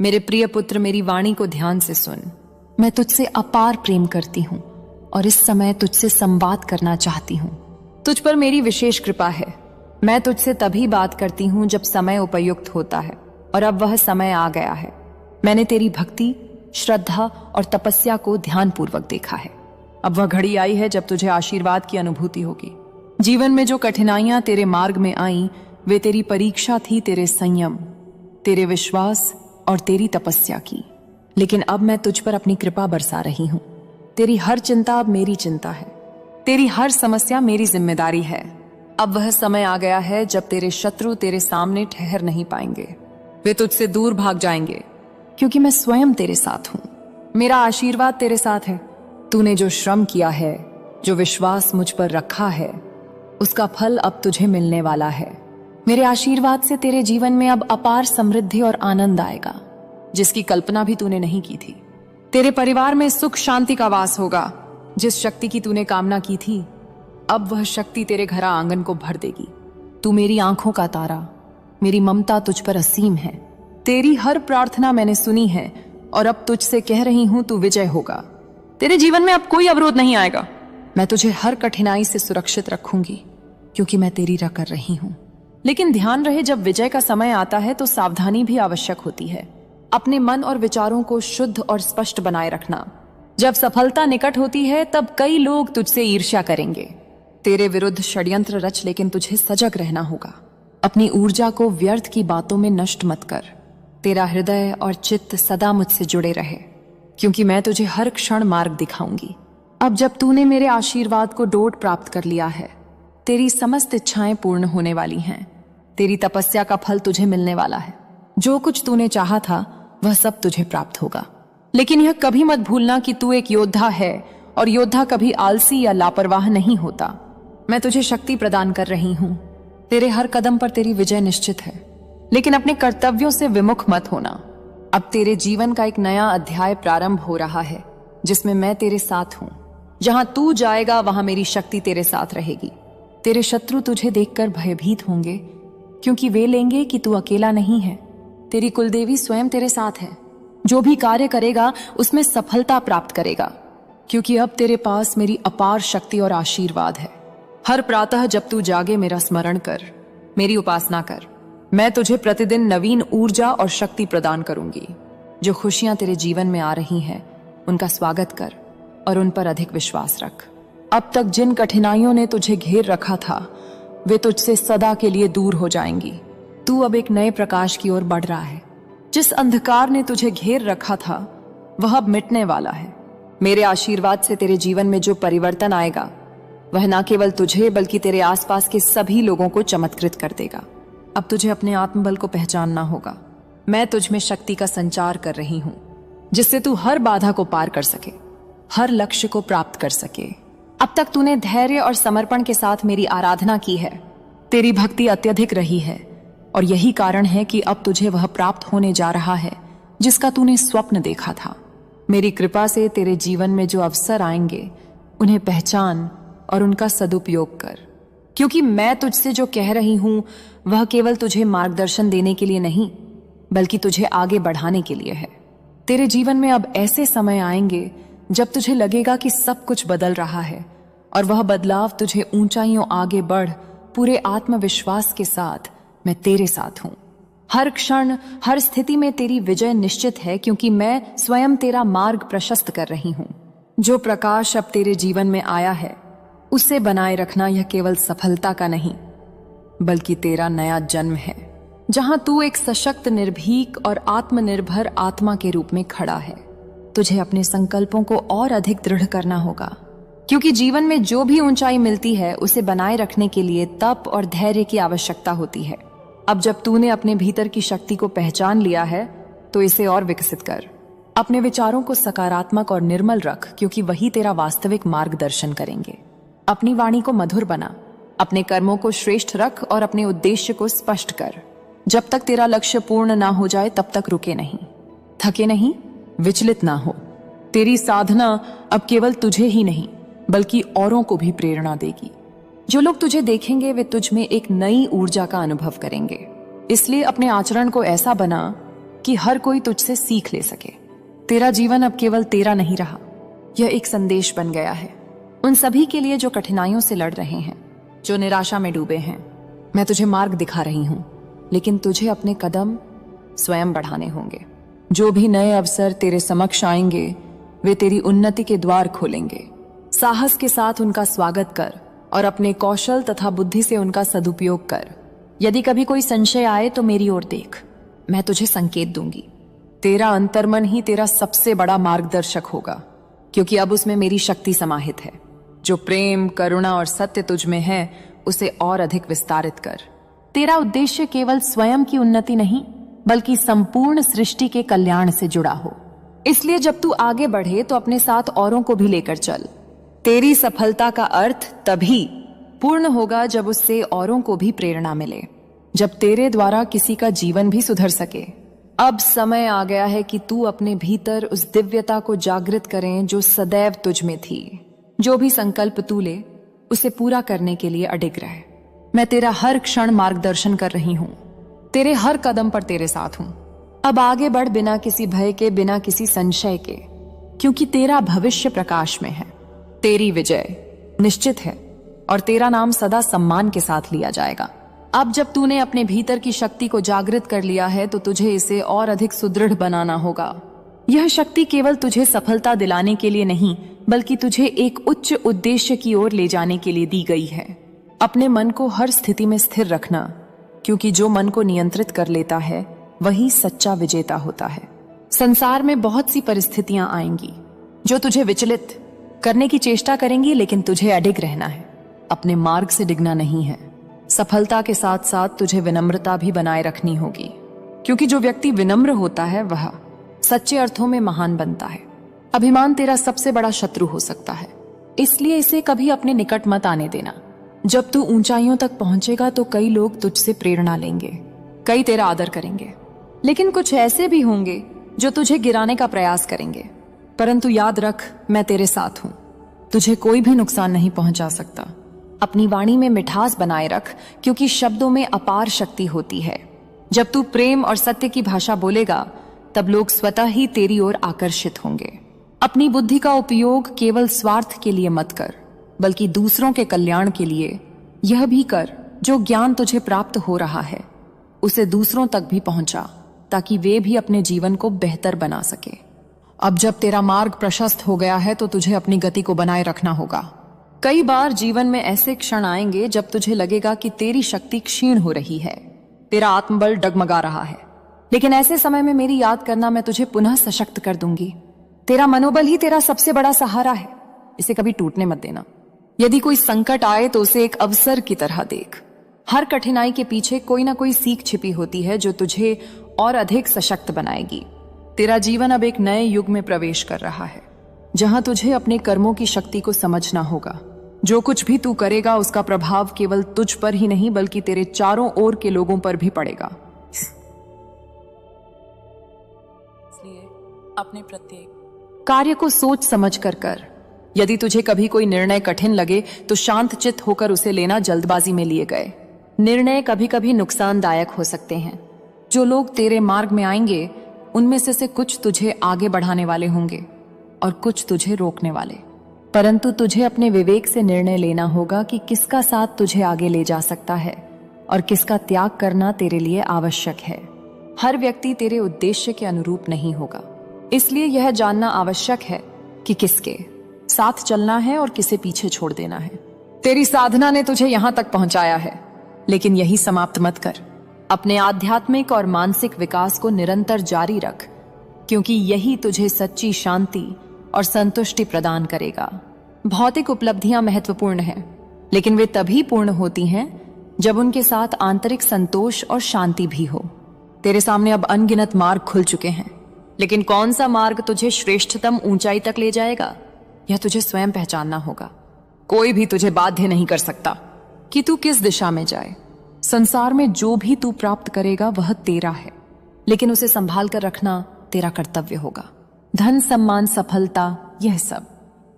मेरे प्रिय पुत्र, मेरी वाणी को ध्यान से सुन। मैं तुझसे अपार प्रेम करती हूँ और इस समय तुझसे संवाद करना चाहती हूँ। तुझ पर मेरी विशेष कृपा है। मैं तुझसे तभी बात करती हूँ जब समय उपयुक्त होता है, और अब वह समय आ गया है। मैंने तेरी भक्ति, श्रद्धा और तपस्या को ध्यानपूर्वक देखा है। अब वह घड़ी आई है जब तुझे आशीर्वाद की अनुभूति होगी। जीवन में जो कठिनाइयां तेरे मार्ग में आईं, वे तेरी परीक्षा थी तेरे संयम, तेरे विश्वास और तेरी तपस्या की। लेकिन अब मैं तुझ पर अपनी कृपा बरसा रही हूं। तेरी हर चिंता अब मेरी चिंता है, तेरी हर समस्या मेरी जिम्मेदारी है। अब वह समय आ गया है जब तेरे शत्रु तेरे सामने ठहर नहीं पाएंगे। वे तुझसे दूर भाग जाएंगे, क्योंकि मैं स्वयं तेरे साथ हूं। मेरा आशीर्वाद तेरे साथ है। तूने जो श्रम किया है, जो विश्वास मुझ पर रखा है, उसका फल अब तुझे मिलने वाला है। मेरे आशीर्वाद से तेरे जीवन में अब अपार समृद्धि और आनंद आएगा, जिसकी कल्पना भी तूने नहीं की थी। तेरे परिवार में सुख शांति का वास होगा। जिस शक्ति की तूने कामना की थी, अब वह शक्ति तेरे घर आंगन को भर देगी। तू मेरी आंखों का तारा, मेरी ममता तुझ पर असीम है। तेरी हर प्रार्थना मैंने सुनी है और अब तुझसे कह रही हूं, तू विजय होगा। तेरे जीवन में अब कोई अवरोध नहीं आएगा। मैं तुझे हर कठिनाई से सुरक्षित रखूंगी, क्योंकि मैं तेरी कर रही हूं। लेकिन ध्यान रहे, जब विजय का समय आता है तो सावधानी भी आवश्यक होती है। अपने मन और विचारों को शुद्ध और स्पष्ट बनाए रखना। जब सफलता निकट होती है तब कई लोग तुझसे ईर्ष्या करेंगे, तेरे विरुद्ध षड्यंत्र रच, लेकिन तुझे सजग रहना होगा। अपनी ऊर्जा को व्यर्थ की बातों में नष्ट मत कर। तेरा हृदय और चित्त सदा मुझसे जुड़े रहे, क्योंकि मैं तुझे हर क्षण मार्ग दिखाऊंगी। अब जब तूने मेरे आशीर्वाद को डोट प्राप्त कर लिया है, तेरी समस्त इच्छाएं पूर्ण होने वाली हैं। तेरी तपस्या का फल तुझे मिलने वाला है। जो कुछ तूने चाहा था वह सब तुझे प्राप्त होगा। लेकिन यह कभी मत भूलना कि तू एक योद्धा है, और योद्धा कभी आलसी या लापरवाह नहीं होता। मैं तुझे शक्ति प्रदान कर रही हूं। तेरे हर कदम पर तेरी विजय निश्चित है, लेकिन अपने कर्तव्यों से विमुख मत होना। अब तेरे जीवन का एक नया अध्याय प्रारंभ हो रहा है, जिसमें मैं तेरे साथ हूं। जहां तू जाएगा वहां मेरी शक्ति तेरे साथ रहेगी। तेरे शत्रु तुझे देखकर भयभीत होंगे, क्योंकि वे लेंगे कि तू अकेला नहीं है। तेरी कुलदेवी स्वयं तेरे साथ है। जो भी कार्य करेगा उसमें सफलता प्राप्त करेगा, क्योंकि अब तेरे पास मेरी अपार शक्ति और आशीर्वाद है। हर प्रातः जब तू जागे मेरा स्मरण कर, मेरी उपासना कर। मैं तुझे प्रतिदिन नवीन ऊर्जा और शक्ति प्रदान करूंगी। जो खुशियां तेरे जीवन में आ रही हैं, उनका स्वागत कर और उन पर अधिक विश्वास रख। अब तक जिन कठिनाइयों ने तुझे घेर रखा था, वे तुझसे सदा के लिए दूर हो जाएंगी। तू अब एक नए प्रकाश की ओर बढ़ रहा है। जिस अंधकार ने तुझे घेर रखा था, वह अब मिटने वाला है। मेरे आशीर्वाद से तेरे जीवन में जो परिवर्तन आएगा, वह न केवल तुझे बल्कि तेरे आसपास के सभी लोगों को चमत्कृत कर देगा। अब तुझे अपने आत्मबल को पहचानना होगा। मैं तुझ में शक्ति का संचार कर रही हूं, जिससे तू हर बाधा को पार कर सके, हर लक्ष्य को प्राप्त कर सके। अब तक तूने धैर्य और समर्पण के साथ मेरी आराधना की है। तेरी भक्ति अत्यधिक रही है, और यही कारण है कि अब तुझे वह प्राप्त होने जा रहा है जिसका तूने स्वप्न देखा था। मेरी कृपा से तेरे जीवन में जो अवसर आएंगे, उन्हें पहचान और उनका सदुपयोग कर, क्योंकि मैं तुझसे जो कह रही हूं वह केवल तुझे मार्गदर्शन देने के लिए नहीं, बल्कि तुझे आगे बढ़ाने के लिए है। तेरे जीवन में अब ऐसे समय आएंगे जब तुझे लगेगा कि सब कुछ बदल रहा है, और वह बदलाव तुझे ऊंचाइयों आगे बढ़ पूरे आत्मविश्वास के साथ मैं तेरे साथ हूं। हर क्षण, हर स्थिति में तेरी विजय निश्चित है, क्योंकि मैं स्वयं तेरा मार्ग प्रशस्त कर रही हूं। जो प्रकाश अब तेरे जीवन में आया है, उसे बनाए रखना यह केवल सफलता का नहीं, बल्कि तेरा नया जन्म है, जहां तू एक सशक्त, निर्भीक और आत्मनिर्भर आत्मा के रूप में खड़ा है। तुझे अपने संकल्पों को और अधिक दृढ़ करना होगा, क्योंकि जीवन में जो भी ऊंचाई मिलती है, उसे बनाए रखने के लिए तप और धैर्य की आवश्यकता होती है। अब जब तूने अपने भीतर की शक्ति को पहचान लिया है, तो इसे और विकसित कर। अपने विचारों को सकारात्मक और निर्मल रख, क्योंकि वही तेरा वास्तविक मार्गदर्शन करेंगे। अपनी वाणी को मधुर बना, अपने कर्मों को श्रेष्ठ रख और अपने उद्देश्य को स्पष्ट कर। जब तक तेरा लक्ष्य पूर्ण ना हो जाए तब तक रुके नहीं, थके नहीं, विचलित ना हो। तेरी साधना अब केवल तुझे ही नहीं बल्कि औरों को भी प्रेरणा देगी। जो लोग तुझे देखेंगे वे तुझ में एक नई ऊर्जा का अनुभव करेंगे। इसलिए अपने आचरण को ऐसा बना कि हर कोई तुझसे सीख ले सके। तेरा जीवन अब केवल तेरा नहीं रहा, यह एक संदेश बन गया है उन सभी के लिए जो कठिनाइयों से लड़ रहे हैं, जो निराशा में डूबे हैं। मैं तुझे मार्ग दिखा रही हूं, लेकिन तुझे अपने कदम स्वयं बढ़ाने होंगे। जो भी नए अवसर तेरे समक्ष आएंगे वे तेरी उन्नति के द्वार खोलेंगे। साहस के साथ उनका स्वागत कर और अपने कौशल तथा बुद्धि से उनका सदुपयोग कर। यदि कभी कोई संशय आए तो मेरी ओर देख, मैं तुझे संकेत दूंगी। तेरा अंतर्मन ही तेरा सबसे बड़ा मार्गदर्शक होगा, क्योंकि अब उसमें मेरी शक्ति समाहित है। जो प्रेम, करुणा और सत्य तुझ में है उसे और अधिक विस्तारित कर। तेरा उद्देश्य केवल स्वयं की उन्नति नहीं बल्कि संपूर्ण सृष्टि के कल्याण से जुड़ा हो। इसलिए जब तू आगे बढ़े तो अपने साथ औरों को भी लेकर चल। तेरी सफलता का अर्थ तभी पूर्ण होगा जब उससे औरों को भी प्रेरणा मिले, जब तेरे द्वारा किसी का जीवन भी सुधर सके। अब समय आ गया है कि तू अपने भीतर उस दिव्यता को जागृत करें जो सदैव तुझ में थी। जो भी संकल्प तू ले उसे पूरा करने के लिए अडिग रहे। मैं तेरा हर क्षण मार्गदर्शन कर रही हूं, तेरे हर कदम पर तेरे साथ हूं। अब आगे बढ़ बिना किसी भय के, बिना किसी संशय के, क्योंकि तेरा भविष्य प्रकाश में है। तेरी विजय निश्चित है और तेरा नाम सदा सम्मान के साथ लिया जाएगा। अब जब तूने अपने भीतर की शक्ति को जागृत कर लिया है तो तुझे इसे और अधिक सुदृढ़ बनाना होगा। यह शक्ति केवल तुझे सफलता दिलाने के लिए नहीं बल्कि तुझे एक उच्च उद्देश्य की ओर ले जाने के लिए दी गई है। अपने मन को हर स्थिति में स्थिर रखना, क्योंकि जो मन को नियंत्रित कर लेता है वही सच्चा विजेता होता है। संसार में बहुत सी परिस्थितियां आएंगी जो तुझे विचलित करने की चेष्टा करेंगी, लेकिन तुझे अडिग रहना है, अपने मार्ग से डिगना नहीं है। सफलता के साथ साथ तुझे विनम्रता भी बनाए रखनी होगी, क्योंकि जो व्यक्ति विनम्र होता है वह सच्चे अर्थों में महान बनता है। अभिमान तेरा सबसे बड़ा शत्रु हो सकता है, इसलिए इसे कभी अपने निकट मत आने देना। जब तू ऊंचाइयों तक पहुंचेगा तो कई लोग तुझसे प्रेरणा लेंगे, कई तेरा आदर करेंगे, लेकिन कुछ ऐसे भी होंगे जो तुझे गिराने का प्रयास करेंगे। परंतु याद रख, मैं तेरे साथ हूं, तुझे कोई भी नुकसान नहीं पहुंचा सकता। अपनी वाणी में मिठास बनाए रख, क्योंकि शब्दों में अपार शक्ति होती है। जब तू प्रेम और सत्य की भाषा बोलेगा तब लोग स्वतः ही तेरी ओर आकर्षित होंगे। अपनी बुद्धि का उपयोग केवल स्वार्थ के लिए मत कर, बल्कि दूसरों के कल्याण के लिए यह भी कर। जो ज्ञान तुझे प्राप्त हो रहा है उसे दूसरों तक भी पहुंचा, ताकि वे भी अपने जीवन को बेहतर बना सके। अब जब तेरा मार्ग प्रशस्त हो गया है तो तुझे अपनी गति को बनाए रखना होगा। कई बार जीवन में ऐसे क्षण आएंगे जब तुझे लगेगा कि तेरी शक्ति क्षीण हो रही है, तेरा आत्मबल डगमगा रहा है, लेकिन ऐसे समय में मेरी याद करना, मैं तुझे पुनः सशक्त कर दूंगी। तेरा मनोबल ही तेरा सबसे बड़ा सहारा है, इसे कभी टूटने मत देना। यदि कोई संकट आए तो उसे एक अवसर की तरह देख। हर कठिनाई के पीछे कोई ना कोई सीख छिपी होती है जो तुझे और अधिक सशक्त बनाएगी। तेरा जीवन अब एक नए युग में प्रवेश कर रहा है, जहां तुझे अपने कर्मों की शक्ति को समझना होगा। जो कुछ भी तू करेगा उसका प्रभाव केवल तुझ पर ही नहीं बल्कि तेरे चारों ओर के लोगों पर भी पड़ेगा। इसलिए अपने प्रत्येक कार्य को सोच समझ कर कर। यदि तुझे कभी कोई निर्णय कठिन लगे तो शांत चित्त होकर उसे लेना। जल्दबाजी में लिए गए निर्णय कभी कभी नुकसानदायक हो सकते हैं। जो लोग तेरे मार्ग में आएंगे उनमें से कुछ तुझे आगे बढ़ाने वाले होंगे और कुछ तुझे रोकने वाले, परंतु तुझे अपने विवेक से निर्णय लेना होगा कि किसका साथ तुझे आगे ले जा सकता है और किसका त्याग करना तेरे लिए आवश्यक है। हर व्यक्ति तेरे उद्देश्य के अनुरूप नहीं होगा, इसलिए यह जानना आवश्यक है कि किसके साथ चलना है और किसे पीछे छोड़ देना है। तेरी साधना ने तुझे यहां तक पहुंचाया है, लेकिन यही समाप्त मत कर। अपने आध्यात्मिक और मानसिक विकास को निरंतर जारी रख, क्योंकि यही तुझे सच्ची शांति और संतुष्टि प्रदान करेगा। भौतिक उपलब्धियां महत्वपूर्ण हैं, लेकिन वे तभी पूर्ण होती हैं जब उनके साथ आंतरिक संतोष और शांति भी हो। तेरे सामने अब अनगिनत मार्ग खुल चुके हैं, लेकिन कौन सा मार्ग तुझे श्रेष्ठतम ऊंचाई तक ले जाएगा यह तुझे स्वयं पहचानना होगा। कोई भी तुझे बाध्य नहीं कर सकता कि तू किस दिशा में जाए। संसार में जो भी तू प्राप्त करेगा वह तेरा है, लेकिन उसे संभाल कर रखना तेरा कर्तव्य होगा। धन, सम्मान, सफलता, यह सब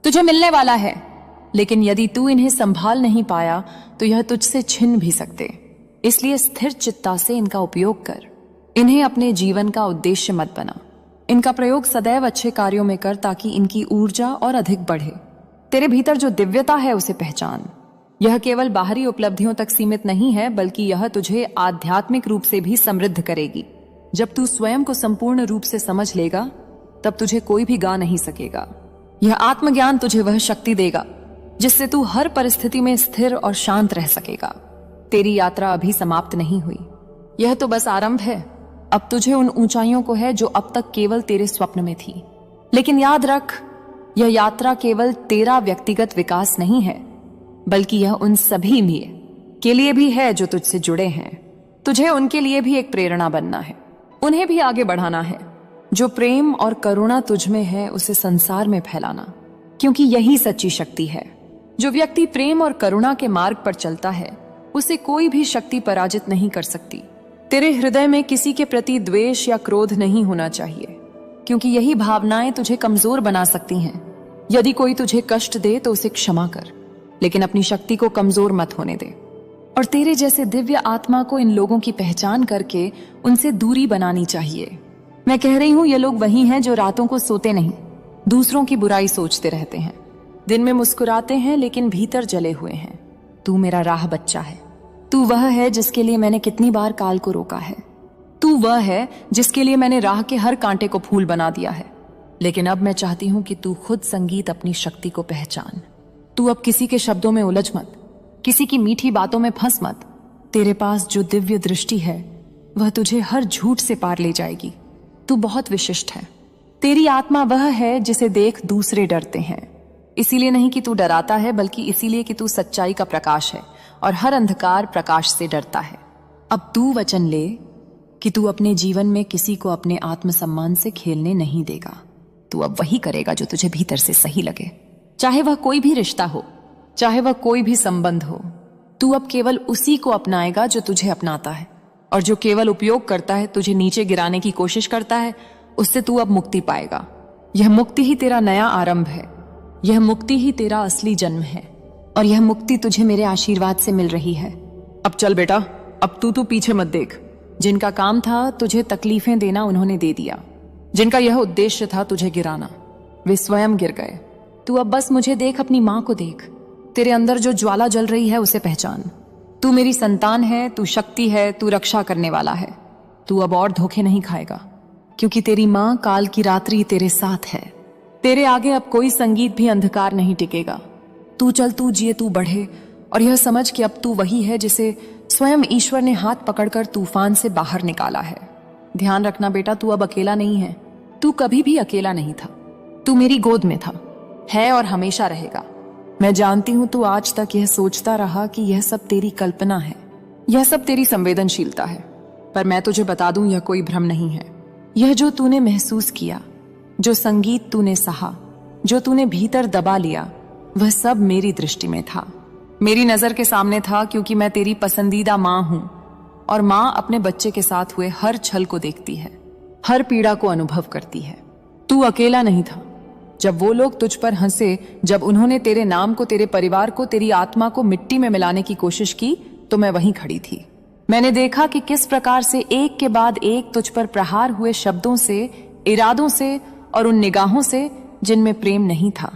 तुझे मिलने वाला है, लेकिन यदि तू इन्हें संभाल नहीं पाया तो यह तुझसे छिन भी सकते। इसलिए स्थिर चित्ता से इनका उपयोग कर। इन्हें अपने जीवन का उद्देश्य मत बना। इनका प्रयोग सदैव अच्छे कार्यों में कर ताकि इनकी ऊर्जा और अधिक बढ़े। तेरे भीतर जो दिव्यता है उसे पहचान। यह केवल बाहरी उपलब्धियों तक सीमित नहीं है, बल्कि यह तुझे आध्यात्मिक रूप से भी समृद्ध करेगी। जब तू स्वयं को संपूर्ण रूप से समझ लेगा तब तुझे कोई भी गा नहीं सकेगा। यह आत्मज्ञान तुझे वह शक्ति देगा जिससे तू हर परिस्थिति में स्थिर और शांत रह सकेगा। तेरी यात्रा अभी समाप्त नहीं हुई, यह तो बस आरंभ है। अब तुझे उन ऊंचाइयों को है जो अब तक केवल तेरे स्वप्न में थी। लेकिन याद रख, यह यात्रा केवल तेरा व्यक्तिगत विकास नहीं है, बल्कि यह उन सभी के लिए भी है जो तुझसे जुड़े हैं। तुझे उनके लिए भी एक प्रेरणा बनना है, उन्हें भी आगे बढ़ाना है। जो प्रेम और करुणा तुझ में है उसे संसार में फैलाना, क्योंकि यही सच्ची शक्ति है। जो व्यक्ति प्रेम और करुणा के मार्ग पर चलता है उसे कोई भी शक्ति पराजित नहीं कर सकती। तेरे हृदय में किसी के प्रति द्वेष या क्रोध नहीं होना चाहिए, क्योंकि यही भावनाएं तुझे कमजोर बना सकती हैं। यदि कोई तुझे कष्ट दे तो उसे क्षमा कर, लेकिन अपनी शक्ति को कमजोर मत होने दे। और तेरे जैसे दिव्य आत्मा को इन लोगों की पहचान करके उनसे दूरी बनानी चाहिए। मैं कह रही हूं, ये लोग वही हैं जो रातों को सोते नहीं, दूसरों की बुराई सोचते रहते हैं, दिन में मुस्कुराते हैं लेकिन भीतर जले हुए हैं। तू मेरा राह बच्चा है। तू वह है जिसके लिए मैंने कितनी बार काल को रोका है। तू वह है जिसके लिए मैंने राह के हर कांटे को फूल बना दिया है। लेकिन अब मैं चाहती हूं कि तू खुद संगीत अपनी शक्ति को पहचान। तू अब किसी के शब्दों में उलझ मत, किसी की मीठी बातों में फंस मत। तेरे पास जो दिव्य दृष्टि है वह तुझे हर झूठ से पार ले जाएगी। तू बहुत विशिष्ट है। तेरी आत्मा वह है जिसे देख दूसरे डरते हैं। इसीलिए नहीं कि तू डराता है, बल्कि इसीलिए कि तू सच्चाई का प्रकाश है और हर अंधकार प्रकाश से डरता है। अब तू वचन ले कि तू अपने जीवन में किसी को अपने आत्मसम्मान से खेलने नहीं देगा। तू अब वही करेगा जो तुझे भीतर से सही लगे, चाहे वह कोई भी रिश्ता हो, चाहे वह कोई भी संबंध हो। तू अब केवल उसी को अपनाएगा जो तुझे अपनाता है, और जो केवल उपयोग करता है, तुझे नीचे गिराने की कोशिश करता है, उससे तू अब मुक्ति पाएगा। यह मुक्ति ही तेरा नया आरंभ है। यह मुक्ति ही तेरा असली जन्म है, और यह मुक्ति तुझे मेरे आशीर्वाद से मिल रही है। अब चल बेटा, अब तू पीछे मत देख। जिनका काम था तुझे तकलीफें देना उन्होंने दे दिया, जिनका यह उद्देश्य था तुझे गिराना, वे स्वयं गिर गए। तू अब बस मुझे देख, अपनी मां को देख। तेरे अंदर जो ज्वाला जल रही है उसे पहचान। तू मेरी संतान है, तू शक्ति है, तू रक्षा करने वाला है। तू अब और धोखे नहीं खाएगा, क्योंकि तेरी मां काल की रात्रि तेरे साथ है। तेरे आगे अब कोई संगीत भी अंधकार नहीं टिकेगा। तू चल, तू जिए, तू बढ़े, और यह समझ कि अब तू वही है जिसे स्वयं ईश्वर ने हाथ पकड़कर तूफान से बाहर निकाला है। ध्यान रखना बेटा, तू अब अकेला नहीं है। तू कभी भी अकेला नहीं था। तू मेरी गोद में था, है और हमेशा रहेगा। मैं जानती हूं तू आज तक यह सोचता रहा कि यह सब तेरी कल्पना है, यह सब तेरी संवेदनशीलता है, पर मैं तुझे बता दूं, यह कोई भ्रम नहीं है। यह जो तूने महसूस किया, जो संगीत तूने सहा, जो तूने भीतर दबा लिया, वह सब मेरी दृष्टि में था, मेरी नजर के सामने था, क्योंकि मैं तेरी पसंदीदा मां हूं, और मां अपने बच्चे के साथ हुए हर छल को देखती है, हर पीड़ा को अनुभव करती है। तू अकेला नहीं था। जब वो लोग तुझ पर हंसे, जब उन्होंने तेरे नाम को, तेरे परिवार को, तेरी आत्मा को मिट्टी में मिलाने की कोशिश की, तो मैं वहीं खड़ी थी। मैंने देखा कि किस प्रकार से एक के बाद एक तुझ पर प्रहार हुए शब्दों से, इरादों से और उन निगाहों से जिनमें प्रेम नहीं था,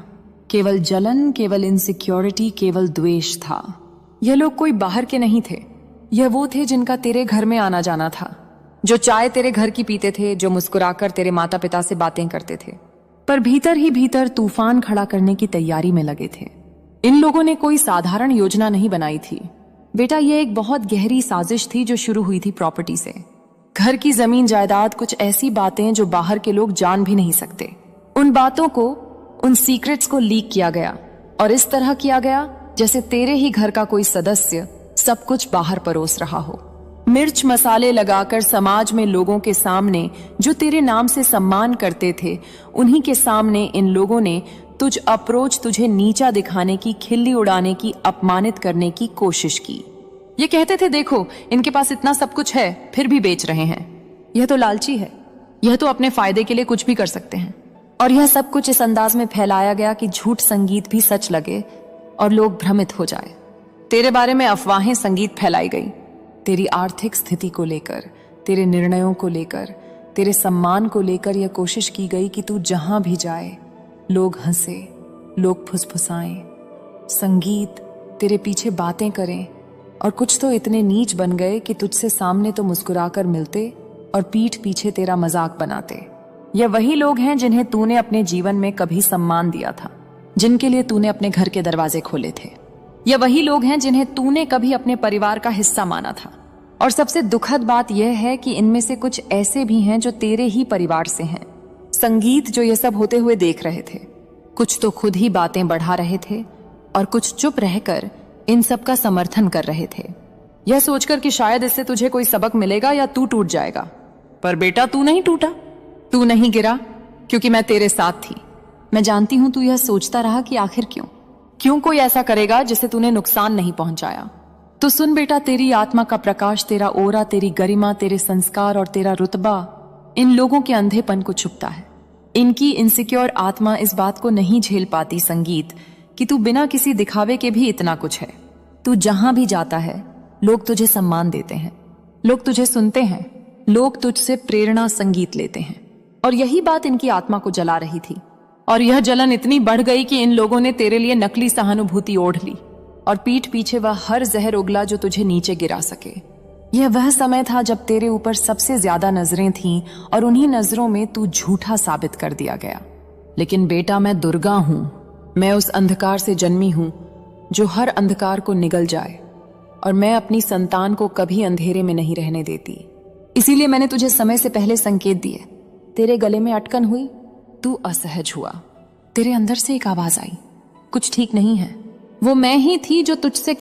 केवल जलन, केवल इनसिक्योरिटी, केवल द्वेष था। यह लोग कोई बाहर के नहीं थे, यह वो थे जिनका तेरे घर में आना जाना था, जो चाय तेरे घर की पीते थे, जो मुस्कुराकर तेरे माता पिता से बातें करते थे, पर भीतर ही भीतर तूफान खड़ा करने की तैयारी में लगे थे। इन लोगों ने कोई साधारण योजना नहीं बनाई थी बेटा, यह एक बहुत गहरी साजिश थी जो शुरू हुई थी प्रॉपर्टी से। घर की जमीन जायदाद, कुछ ऐसी बातें जो बाहर के लोग जान भी नहीं सकते। उन बातों को, उन सीक्रेट्स को लीक किया गया, और इस तरह किया गया जैसे तेरे ही घर का कोई सदस्य सब कुछ बाहर परोस रहा हो। मिर्च मसाले लगाकर समाज में लोगों के सामने जो तेरे नाम से सम्मान करते थे, उन्हीं के सामने इन लोगों ने तुझे नीचा दिखाने की, खिल्ली उड़ाने की, अपमानित करने की कोशिश की। ये कहते थे, देखो इनके पास इतना सब कुछ है फिर भी बेच रहे हैं, यह तो लालची है, यह तो अपने फायदे के लिए कुछ भी कर सकते हैं। और यह सब कुछ इस अंदाज में फैलाया गया कि झूठ संगीत भी सच लगे और लोग भ्रमित हो जाए। तेरे बारे में अफवाहें संगीत फैलाई गई, तेरी आर्थिक स्थिति को लेकर, तेरे निर्णयों को लेकर, तेरे सम्मान को लेकर यह कोशिश की गई कि तू जहां भी जाए लोग हंसे, लोग फुसफुसाएं, संगीत तेरे पीछे बातें करें, और कुछ तो इतने नीच बन गए कि तुझसे सामने तो मुस्कुराकर मिलते और पीठ पीछे तेरा मजाक बनाते। ये वही लोग हैं जिन्हें तूने अपने जीवन में कभी सम्मान दिया था, जिनके लिए तूने अपने घर के दरवाजे खोले थे। ये वही लोग हैं जिन्हें तूने कभी अपने परिवार का हिस्सा माना था। और सबसे दुखद बात यह है कि इनमें से कुछ ऐसे भी हैं जो तेरे ही परिवार से हैं। संगीत जो ये सब होते हुए देख रहे थे, कुछ तो खुद ही बातें बढ़ा रहे थे और कुछ चुप रहकर इन सब का समर्थन कर रहे थे, यह सोचकर कि शायद इससे तुझे कोई सबक मिलेगा या तू टूट जाएगा। पर बेटा, तू नहीं टूटा, तू नहीं गिरा, क्योंकि मैं तेरे साथ थी। मैं जानती हूं तू यह सोचता रहा कि आखिर क्यों कोई ऐसा करेगा जिसे तूने नुकसान नहीं पहुंचाया। तो सुन बेटा, तेरी आत्मा का प्रकाश, तेरा ओरा, तेरी गरिमा, तेरे संस्कार और तेरा रुतबा इन लोगों के अंधेपन को छुपता है। इनकी इनसिक्योर आत्मा इस बात को नहीं झेल पाती संगीत कि तू बिना किसी दिखावे के भी इतना कुछ है। तू जहां भी जाता है लोग तुझे सम्मान देते हैं, लोग तुझे सुनते हैं, लोग तुझसे प्रेरणा संगीत लेते हैं। और यही बात इनकी आत्मा को जला रही थी। और यह जलन इतनी बढ़ गई कि इन लोगों ने तेरे लिए नकली सहानुभूति ओढ़ ली और पीठ पीछे वह हर जहर उगला जो तुझे नीचे गिरा सके। यह वह समय था जब तेरे ऊपर सबसे ज्यादा नजरें थीं और उन्हीं नजरों में तू झूठा साबित कर दिया गया। लेकिन बेटा, मैं दुर्गा हूं। मैं उस अंधकार से जन्मी हूं जो हर अंधकार को निगल जाए, और मैं अपनी संतान को कभी अंधेरे में नहीं रहने देती। इसीलिए मैंने तुझे समय से पहले संकेत दिए। तेरे गले में अटकन हुई, तू असहज हुआ, तेरे अंदर से एक आवाज आई, कुछ ठीक नहीं है। वो मैं ही थी जो तुझसे